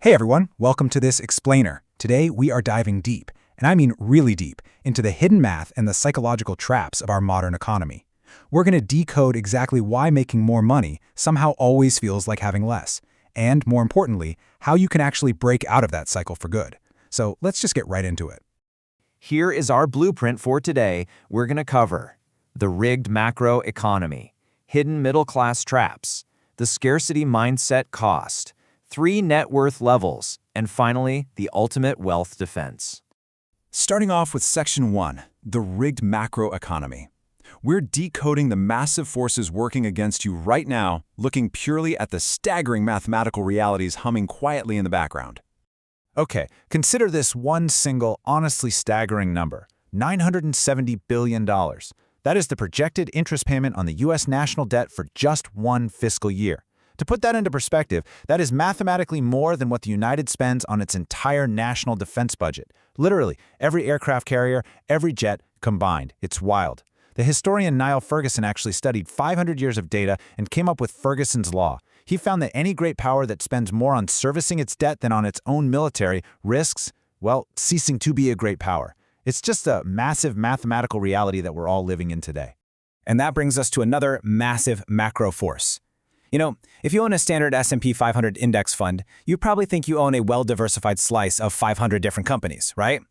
Hey everyone, welcome to this explainer. Today we are diving deep, and I mean really deep, into the hidden math and the psychological traps of our modern economy. We're going to decode exactly why making more money somehow always feels like having less, and more importantly, how you can actually break out of that cycle for good. So let's just get right into it. Here is our blueprint for today. We're going to cover the rigged macro economy, hidden middle-class traps, the scarcity mindset cost, 3 net worth levels, and finally, the ultimate wealth defense. Starting off with Section 1, the rigged macro economy. We're decoding the massive forces working against you right now, looking purely at the staggering mathematical realities humming quietly in the background. Okay, consider this one single, honestly staggering number, $970 billion. That is the projected interest payment on the U.S. national debt for just one fiscal year. To put that into perspective, that is mathematically more than what the United spends on its entire national defense budget. Literally, every aircraft carrier, every jet combined. It's wild. The historian Niall Ferguson actually studied 500 years of data and came up with Ferguson's law. He found that any great power that spends more on servicing its debt than on its own military risks, well, ceasing to be a great power. It's just a massive mathematical reality that we're all living in today. And that brings us to another massive macro force. You know, if you own a standard S&P 500 index fund, you probably think you own a well-diversified slice of 500 different companies, right?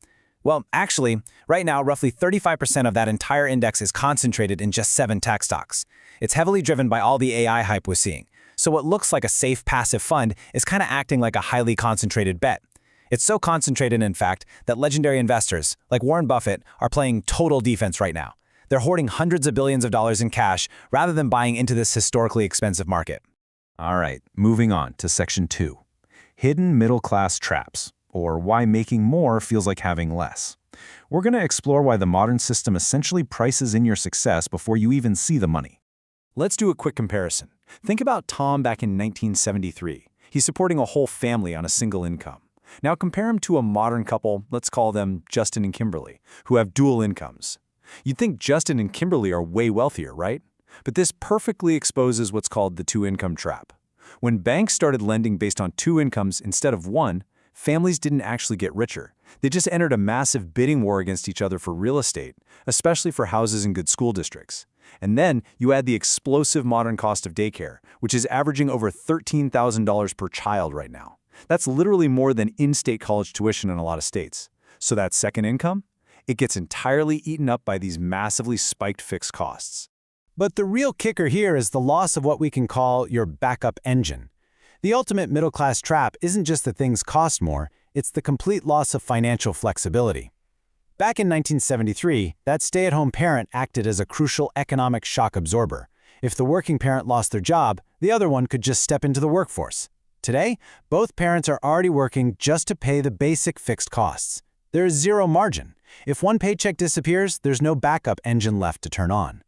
Well, actually, right now, roughly 35% of that entire index is concentrated in just 7 tech stocks. It's heavily driven by all the AI hype we're seeing. So what looks like a safe passive fund is kind of acting like a highly concentrated bet. It's so concentrated, in fact, that legendary investors, like Warren Buffett, are playing total defense right now. They're hoarding hundreds of billions of dollars in cash rather than buying into this historically expensive market. All right, moving on to Section 2, hidden middle-class traps, or why making more feels like having less. We're going to explore why the modern system essentially prices in your success before you even see the money. Let's do a quick comparison. Think about Tom back in 1973. He's supporting a whole family on a single income. Now compare him to a modern couple, let's call them Justin and Kimberly, who have dual incomes. You'd think Justin and Kimberly are way wealthier, right? But this perfectly exposes what's called the two-income trap. When banks started lending based on 2 incomes instead of 1, families didn't actually get richer. They just entered a massive bidding war against each other for real estate, especially for houses in good school districts. And then you add the explosive modern cost of daycare, which is averaging over $13,000 per child right now. That's literally more than in-state college tuition in a lot of states. So that second income? It gets entirely eaten up by these massively spiked fixed costs. But the real kicker here is the loss of what we can call your backup engine. The ultimate middle-class trap isn't just that things cost more, it's the complete loss of financial flexibility. Back in 1973, that stay-at-home parent acted as a crucial economic shock absorber. If the working parent lost their job, the other one could just step into the workforce. Today, both parents are already working just to pay the basic fixed costs. There is zero margin. If one paycheck disappears, there's no backup engine left to turn on.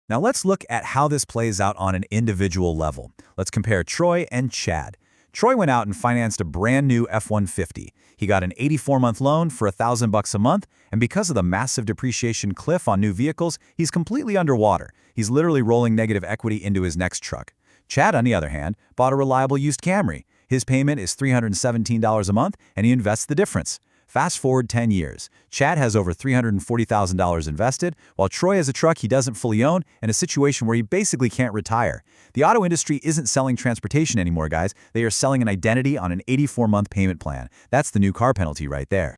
Now let's look at how this plays out on an individual level. Let's compare Troy and Chad. Troy went out and financed a brand new F-150. He got an 84-month loan for $1,000 a month, and because of the massive depreciation cliff on new vehicles, he's completely underwater. He's literally rolling negative equity into his next truck. Chad, on the other hand, bought a reliable used Camry. His payment is $317 a month, and he invests the difference. Fast forward 10 years. Chad has over $340,000 invested, while Troy has a truck he doesn't fully own and a situation where he basically can't retire. The auto industry isn't selling transportation anymore, guys. They are selling an identity on an 84-month payment plan. That's the new car penalty right there.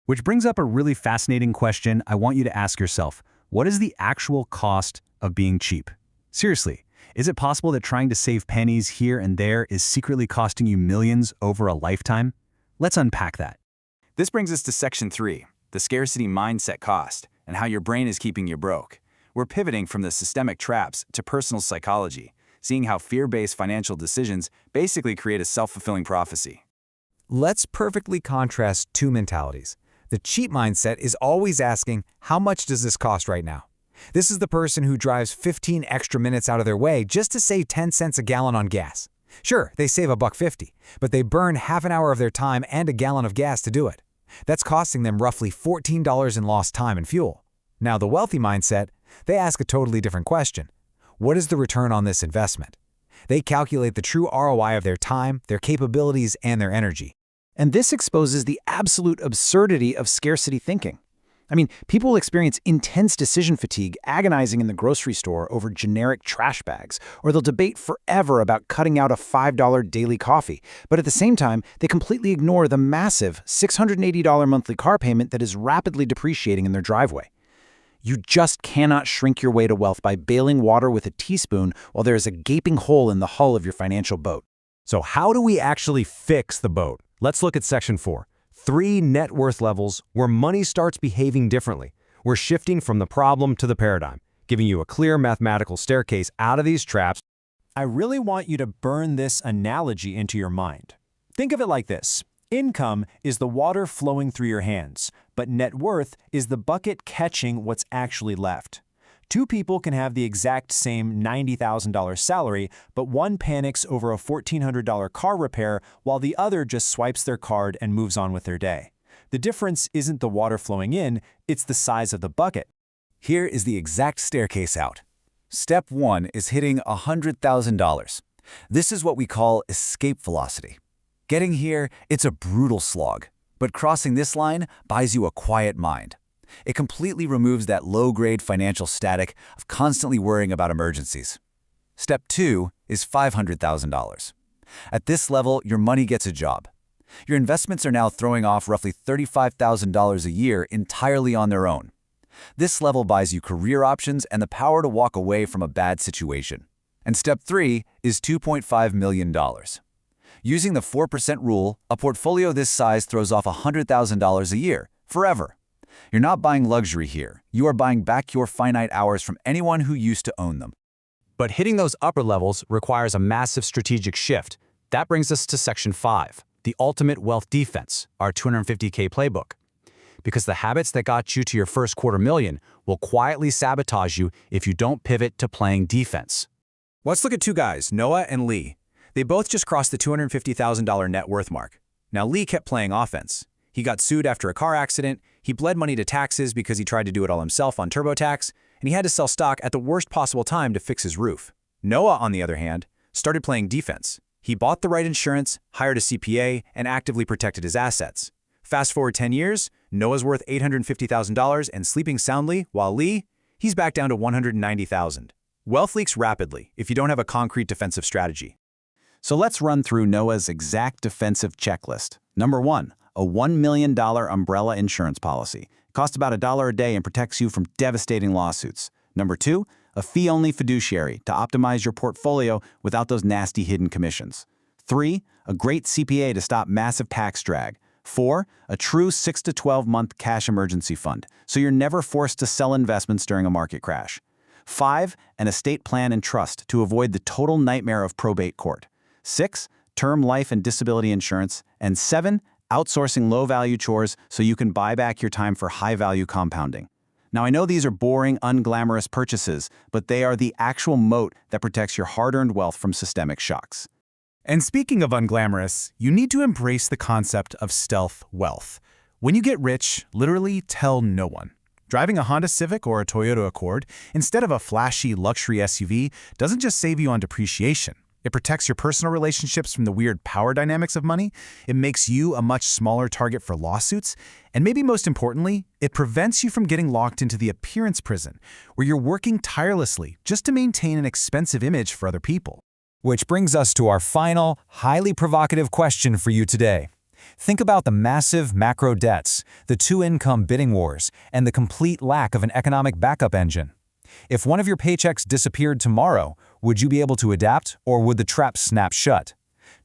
Which brings up a really fascinating question I want you to ask yourself. What is the actual cost of being cheap? Seriously, is it possible that trying to save pennies here and there is secretly costing you millions over a lifetime? Let's unpack that. This brings us to Section 3, the scarcity mindset cost, and how your brain is keeping you broke. We're pivoting from the systemic traps to personal psychology, seeing how fear-based financial decisions basically create a self-fulfilling prophecy. Let's perfectly contrast two mentalities. The cheap mindset is always asking, how much does this cost right now? This is the person who drives 15 extra minutes out of their way just to save 10 cents a gallon on gas. Sure, they save $1.50, but they burn half an hour of their time and a gallon of gas to do it. That's costing them roughly $14 in lost time and fuel. Now, the wealthy mindset, they ask a totally different question. What is the return on this investment? They calculate the true ROI of their time, their capabilities, and their energy. And this exposes the absolute absurdity of scarcity thinking. I mean, people will experience intense decision fatigue agonizing in the grocery store over generic trash bags, or they'll debate forever about cutting out a $5 daily coffee. But at the same time, they completely ignore the massive $680 monthly car payment that is rapidly depreciating in their driveway. You just cannot shrink your way to wealth by bailing water with a teaspoon while there is a gaping hole in the hull of your financial boat. So how do we actually fix the boat? Let's look at Section 4. 3 net worth levels where money starts behaving differently. We're shifting from the problem to the paradigm, giving you a clear mathematical staircase out of these traps. I really want you to burn this analogy into your mind. Think of it like this. Income is the water flowing through your hands, but net worth is the bucket catching what's actually left. 2 people can have the exact same $90,000 salary, but one panics over a $1,400 car repair while the other just swipes their card and moves on with their day. The difference isn't the water flowing in, it's the size of the bucket. Here is the exact staircase out. Step 1 is hitting $100,000. This is what we call escape velocity. Getting here, it's a brutal slog, but crossing this line buys you a quiet mind. It completely removes that low-grade financial static of constantly worrying about emergencies. Step 2 is $500,000. At this level, your money gets a job. Your investments are now throwing off roughly $35,000 a year entirely on their own. This level buys you career options and the power to walk away from a bad situation. And step 3 is $2.5 million. Using the 4% rule, a portfolio this size throws off $100,000 a year, forever. You're not buying luxury here. You are buying back your finite hours from anyone who used to own them. But hitting those upper levels requires a massive strategic shift. That brings us to Section 5, the ultimate wealth defense, our 250K playbook. Because the habits that got you to your first $250,000 will quietly sabotage you if you don't pivot to playing defense. Let's look at 2 guys, Noah and Lee. They both just crossed the $250,000 net worth mark. Now, Lee kept playing offense. He got sued after a car accident, he bled money to taxes because he tried to do it all himself on TurboTax, and he had to sell stock at the worst possible time to fix his roof. Noah, on the other hand, started playing defense. He bought the right insurance, hired a CPA, and actively protected his assets. Fast forward 10 years, Noah's worth $850,000 and sleeping soundly, while Lee, he's back down to $190,000. Wealth leaks rapidly if you don't have a concrete defensive strategy. So let's run through Noah's exact defensive checklist. Number 1, a $1 million umbrella insurance policy. Costs about $1 a day and protects you from devastating lawsuits. Number 2, a fee-only fiduciary to optimize your portfolio without those nasty hidden commissions. 3, a great CPA to stop massive tax drag. 4, a true 6 to 12-month cash emergency fund, so you're never forced to sell investments during a market crash. 5, an estate plan and trust to avoid the total nightmare of probate court. 6, term life and disability insurance. And 7, outsourcing low-value chores so you can buy back your time for high-value compounding. Now, I know these are boring, unglamorous purchases, but they are the actual moat that protects your hard-earned wealth from systemic shocks. And speaking of unglamorous, you need to embrace the concept of stealth wealth. When you get rich, literally tell no one. Driving a Honda Civic or a Toyota Accord instead of a flashy luxury SUV doesn't just save you on depreciation. It protects your personal relationships from the weird power dynamics of money. It makes you a much smaller target for lawsuits. And maybe most importantly, it prevents you from getting locked into the appearance prison, where you're working tirelessly just to maintain an expensive image for other people. Which brings us to our final, highly provocative question for you today. Think about the massive macro debts, the 2 income bidding wars, and the complete lack of an economic backup engine. If one of your paychecks disappeared tomorrow, would you be able to adapt, or would the trap snap shut?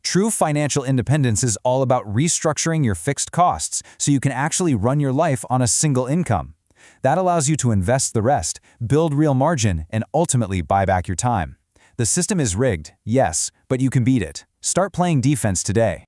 True financial independence is all about restructuring your fixed costs so you can actually run your life on a single income. That allows you to invest the rest, build real margin, and ultimately buy back your time. The system is rigged, yes, but you can beat it. Start playing defense today.